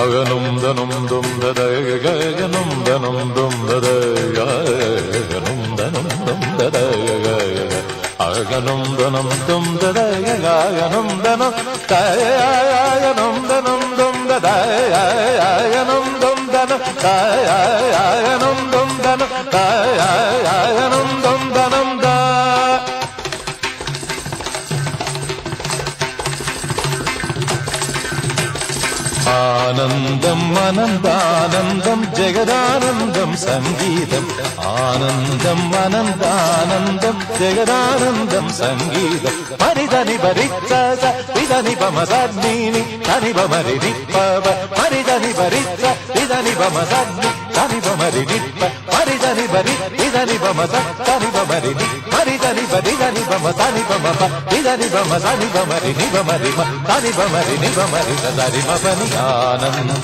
അഗനും ദനും dum ദദഗഗനും ദനും dum ദദഗഗനും ദനും dum ദദഗഗ അഗനും ദനം dum ദദഗഗനും ദനം തയഗനും ദനം dum ദദഗഗനും dum ദനം തയഗനും dum ദനം തയഗനും dum ദനം the ആനന്ദം അനന്താനന്ദം ജഗദാനന്ദം സംഗീതം ആനന്ദം അനന്താനന്ദം ജഗദാനന്ദം സംഗീതം പരിധനി ഭരിച്ച വിധനി പമസീനി ധനി പമരി നിപ്പ പരിധനി ഭരിച്ച വിധനി പമസി ധനി പമരി നിപ്പ പരിധനി ഭരി വിധനി പമസ ധനി പമരി നി പരിധനി പരിധനി പമ ധനി പമ വിധനി പമ ധനി പമരി നി പമരി ധനി പമരി നി പമരി ധനി മപനി ആനന്ദ